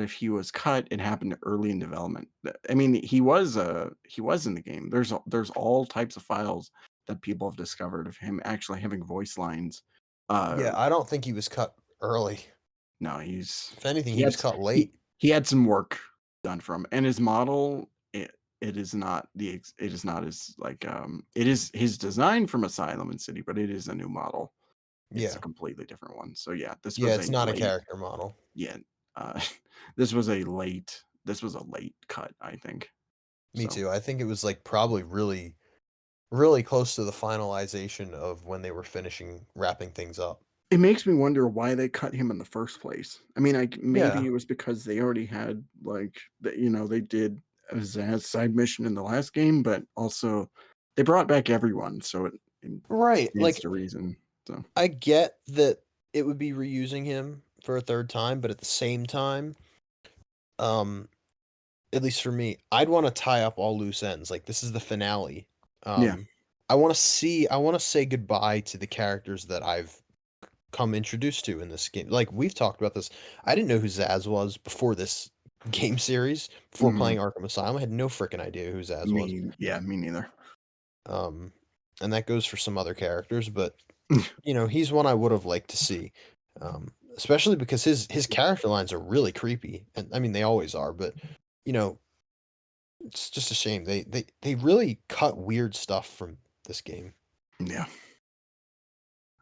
if he was cut, it happened early in development. I mean, he was in the game. There's all types of files that people have discovered of him actually having voice lines. Yeah, Uh, I don't think he was cut early. no, he's If anything, he he had was s- cut he late. he had some work done from, and his model. It is not as like it is his design from Asylum and City, but it is a new model. It's a Yeah. completely different one. So yeah, this Yeah, was a it's not a late. character model. Yeah, uh, this was a late cut, I think. Me So too. I think it was like probably really, really close to the finalization of when they were finishing wrapping things up. it makes me wonder why they cut him in the first place. I mean, like maybe Yeah. it was because they already had like they did a Zaz side mission in the last game, but also they brought back everyone, so it Right. stands Like to reason. So I get that it would be reusing him for a third time, but at the same time, um, at least for me, I'd want to tie up all loose ends. Like this is the finale. yeah, Um, I want to say goodbye to the characters that I've come introduced to in this game. Like we've talked about this. I didn't know who Zaz was before this game series, before mhm, playing Arkham Asylum. I had no freaking idea who Zaz was. me neither. Um, and that goes for some other characters, but he's one I would have liked to see. Especially because his character lines are really creepy. And I mean they always are, but you know, it's just a shame. They really cut weird stuff from this game. Yeah.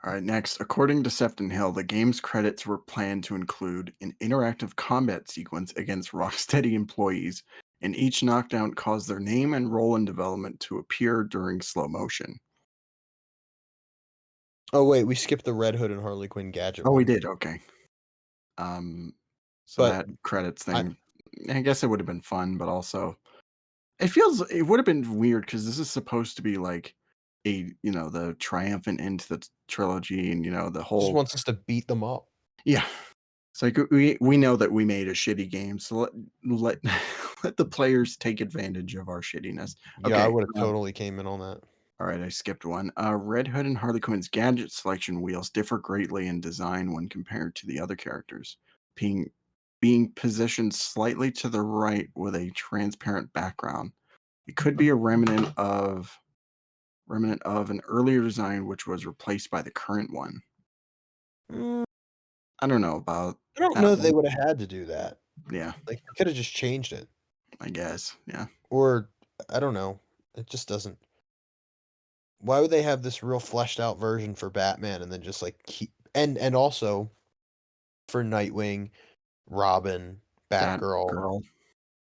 All right, next. According to Sefton Hill, the game's credits were planned to include an interactive combat sequence against Rocksteady employees, and each knockdown caused their name and role in development to appear during slow motion. Oh wait, we skipped the Red Hood and Harley Quinn gadget Oh, we one. did. Okay. Um, so But that credits I thing, I guess it would have been fun, but also it would have been weird because this is supposed to be like the triumphant end to the trilogy, and the just whole wants us to beat them up. yeah. It's like we know that we made a shitty game, so let let the players take advantage of our shittiness. Yeah, I Okay. would have totally came in on that. All right, I skipped one. Red Hood and Harley Quinn's gadget selection wheels differ greatly in design when compared to the other characters, being being positioned slightly to the right with a transparent background. It could be a remnant of an earlier design which was replaced by the current one. Mm, I don't know about I don't that know that they one. would have had to do that. Yeah, Like, they could have just changed it. I guess. Yeah. Or, I don't know. It just doesn't. Why would they have this real fleshed out version for Batman and then just like keep and also for Nightwing, Robin, Batgirl, Batgirl.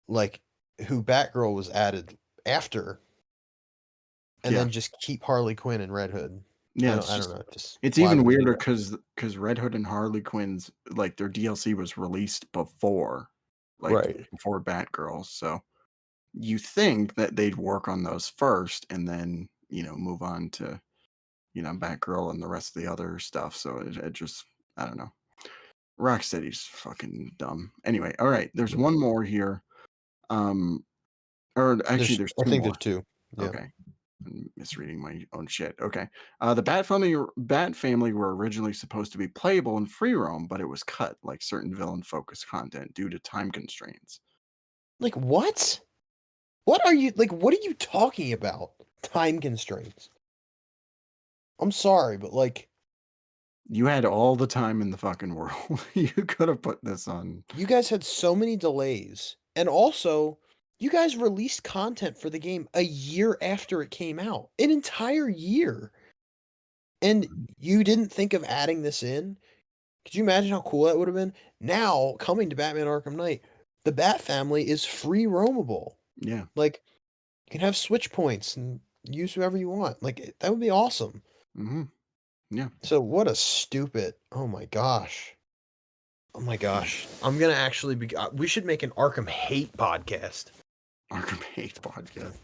like who Batgirl was added after, and Yeah. then just keep Harley Quinn and Red Hood. Yeah, I it's don't just know. Just it's why even would they do weirder that? because Red Hood and Harley Quinn's like their DLC was released before, like Right. before Batgirl. So you think that they'd work on those first and then, move on to, Batgirl and the rest of the other stuff. So it just I don't know. Rocksteady's fucking dumb. Anyway, all right, there's one more here. Um or actually there's I two think more. there's two. Yeah. Okay. I'm misreading my own shit. Okay. The Bat family were originally supposed to be playable in free roam, but it was cut like certain villain focused content due to time constraints. Like what? What are you talking about? Time constraints. I'm sorry, but like You had all the time in the fucking world. You could have put this on. you guys had so many delays. And also, you guys released content for the game a year after it came out. An entire year. And you didn't think of adding this in? Could you imagine how cool that would have been? Now, coming to Batman Arkham Knight, the Bat family is free roamable. Yeah. Like, you can have switch points and use whoever you want. Like, that would be awesome. Hmm. Yeah. So, what a stupid. Oh my gosh. Oh my gosh. I'm going to actually be. We should make an Arkham hate podcast. Arkham Hate podcast.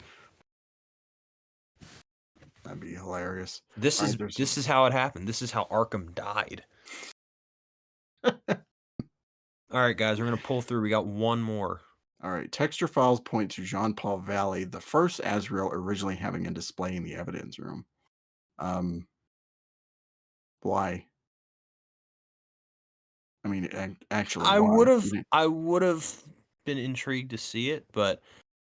That'd be hilarious. This All is right, there's this is how it happened. This is how Arkham died. All right, guys, we're gonna pull through. We got one more. all right. Texture files point to Jean-Paul Valley, the first Azrael originally having a display in the evidence room. Why? I mean, actually, I why? would have been intrigued to see it, but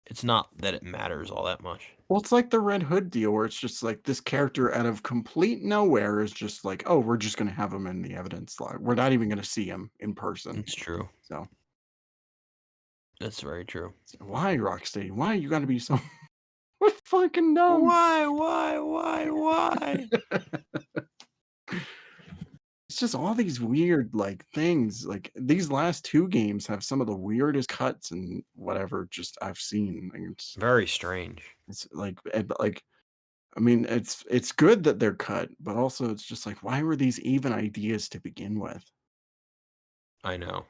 it's not that it matters all that much. Well, it's like the Red Hood deal where it's just like this character out of complete nowhere is just like, oh, we're just going to have him in the evidence log. We're not even going to see him in person. It's true. So, That's very true. why, Rocksteady? Why you got to be so fucking dumb? Why? It's just all these weird like things. Like these last two games have some of the weirdest cuts and whatever just I've seen. Like, Very strange. it's like, but like I mean, it's good that they're cut, but also it's just like, why were these even ideas to begin with? I know.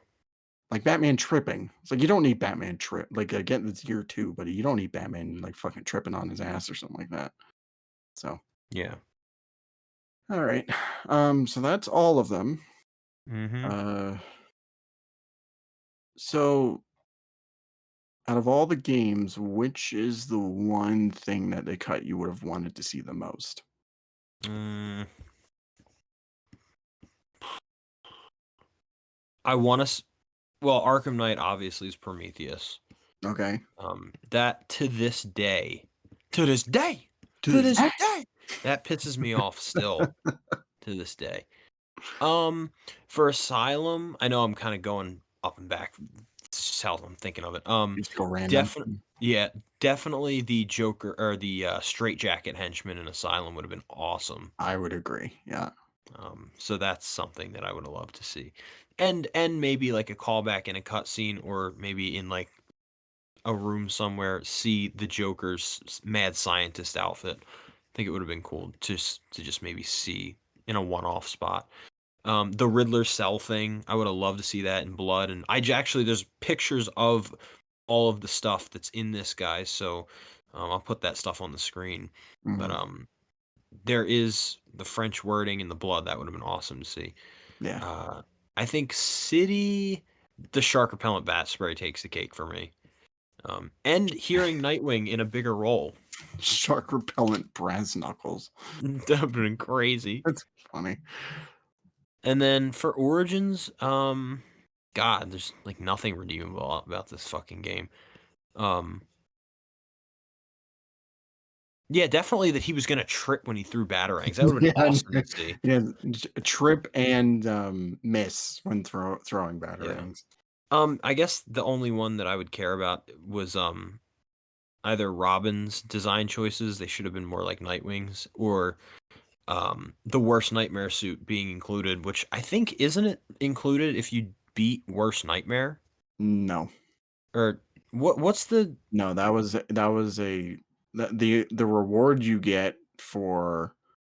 Like Batman tripping. It's like you don't need Batman trip. Like again, it's year two, but you don't need Batman like fucking tripping on his ass or something like that. So, Yeah. all right. So that's all of them. Mm-hmm. So out of all the games, which is the one thing that they cut you would have wanted to see the most? I want to. Well, Arkham Knight obviously is Prometheus. Okay. That to this day, that pisses me off still to this day. For Asylum, I know I'm kind of going up and back. It's just how I'm thinking of it. Just go random. Definitely the Joker or the Straight Jacket henchman in Asylum would have been awesome. I would agree. Yeah. So that's something that I would have loved to see, and maybe like a callback in a cutscene, or maybe in like a room somewhere, see the Joker's mad scientist outfit. I think it would have been cool to just maybe see in a one-off spot. The Riddler cell thing, I would have loved to see that in blood. And actually, there's pictures of all of the stuff that's in this, guys. So I'll put that stuff on the screen. But there is the French wording in the blood. That would have been awesome to see. Yeah. I think City, the shark repellent bat spray takes the cake for me. And hearing Nightwing in a bigger role. Shark repellent brass knuckles. That would have been crazy. That's funny. And then for Origins, God, there's like nothing redeemable about this fucking game. Yeah, definitely that he was gonna trip when he threw batarangs. That would have been awesome to see. Yeah, trip and miss when throwing Yeah. batarangs. I guess the only one that I would care about was either Robin's design choices, they should have been more like Nightwing's, or the worst nightmare suit being included, which I think isn't it included if you beat Worst Nightmare? No. Or what's the No, that was a the reward you get for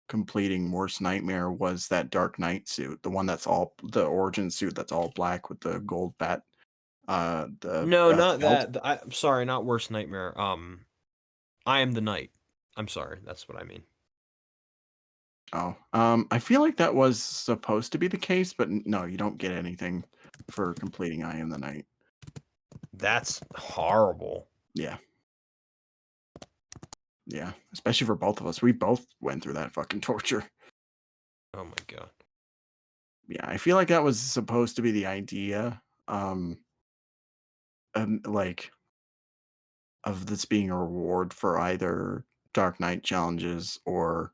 completing Worst Nightmare was that Dark Knight suit, the one that's all the origin suit that's all black with the gold bat No, not belt. that. I'm sorry, not Worst Nightmare. I Am the Night. I'm sorry, that's what I mean. Oh, I feel like that was supposed to be the case, but no, you don't get anything for completing I Am the Night. That's horrible. Yeah. Yeah, especially for both of us. We both went through that fucking torture. Oh my god. Yeah, I feel like that was supposed to be the idea. Like of this being a reward for either Dark Knight challenges or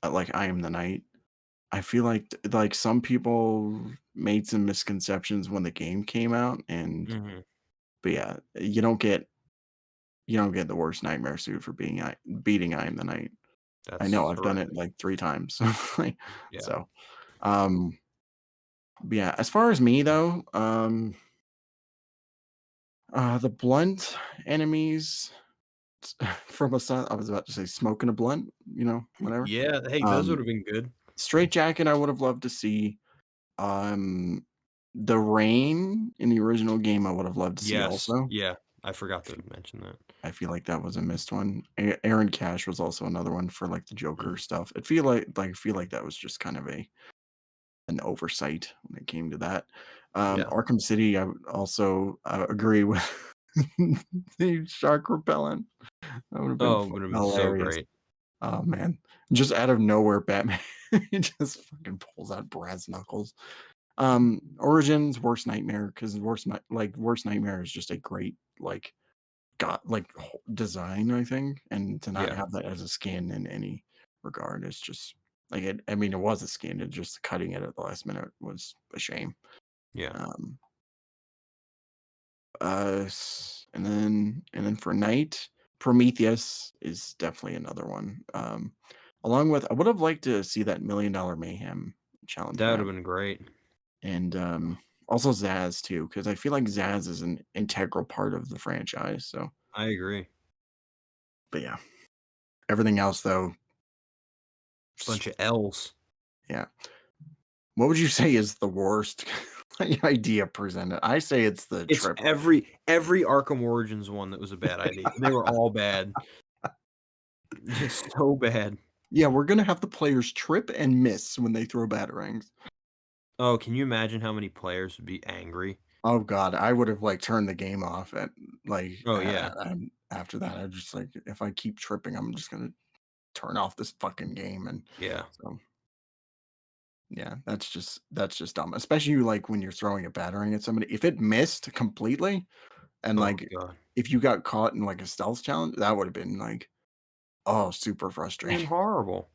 like I Am the Night. I feel like some people made some misconceptions when the game came out, and Mhm. but yeah, you don't get the worst nightmare suit for beating I Am the Night. I know That's I've done it horrific. like 3 times. Like, Yeah. so um but yeah, as far as me though, the blunt enemies from a son I was about to say smoking a blunt, whatever. Yeah, hey, those would Um have been good. Straight Jacket I would have loved to see. Um the rain in the original game I would have loved to see Yes. also. Yeah. I forgot to mention that. I feel like that was a missed one. Aaron Cash was also another one for like the Joker Mm. stuff. I feel like that was just kind of an oversight when it came to that. Yeah. Arkham City, I would also agree with the shark repellent. That would have been Oh, it would have been so hilarious. great. Oh man, just out of nowhere, Batman he just fucking pulls out brass knuckles. Origins, Worst Nightmare, because Worst Nightmare is just a great design, I think, and to not Yeah. have that as a skin in any regard is just like it. I mean, it was a skin. It just cutting it at the last minute was a shame. Yeah. Um, and then for Night, Prometheus is definitely another one. Along with, I would have liked to see that $1,000,000 Mayhem challenge That would map, have been great. and also Zaz too, because I feel like Zaz is an integral part of the franchise. So, I agree. but yeah, everything else though, Bunch of L's. yeah. What would you say is the worst idea presented? I say it's the It's trip. every Arkham Origins one that was a bad idea. They were all bad. It's so bad. Yeah, we're gonna have the players trip and miss when they throw batarangs. Oh, can you imagine how many players would be angry? Oh god, I would have like turned the game off at like Oh yeah. after that. I just like if I keep tripping, I'm just gonna turn off this fucking game. And Yeah. so yeah, that's just dumb. Especially like when you're throwing a batarang at somebody. If it missed completely, and Oh like god. if you got caught in like a stealth challenge, that would have been like, oh, super I mean, frustrating. horrible.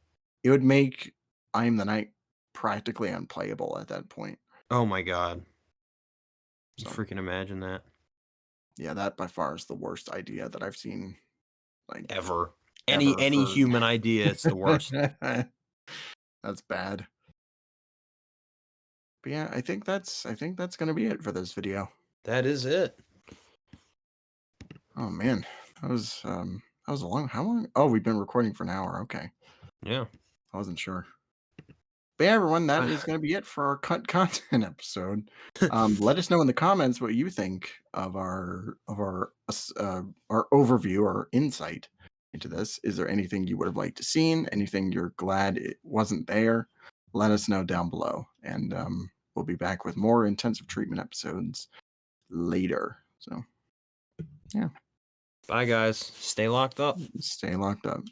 It would make I Am the Night practically unplayable at that point. Oh my god. You So freaking imagine that. yeah, that by far is the worst idea that I've seen like Ever. ever Any for human idea, it's the worst. That's bad. But yeah, I think that's gonna be it for this video. That is it. Oh man, that was a long. How long? Oh, we've been recording for an hour. Okay, Yeah. I wasn't sure. But yeah, everyone, that is Ah, going to be it for our cut content episode. Let us know in the comments what you think of our overview or insight into this. Is there anything you would have liked to seen? Anything you're glad it wasn't there? Let us know down below, and we'll be back with more intensive treatment episodes later. So. Bye, guys. Stay locked up. Stay locked up.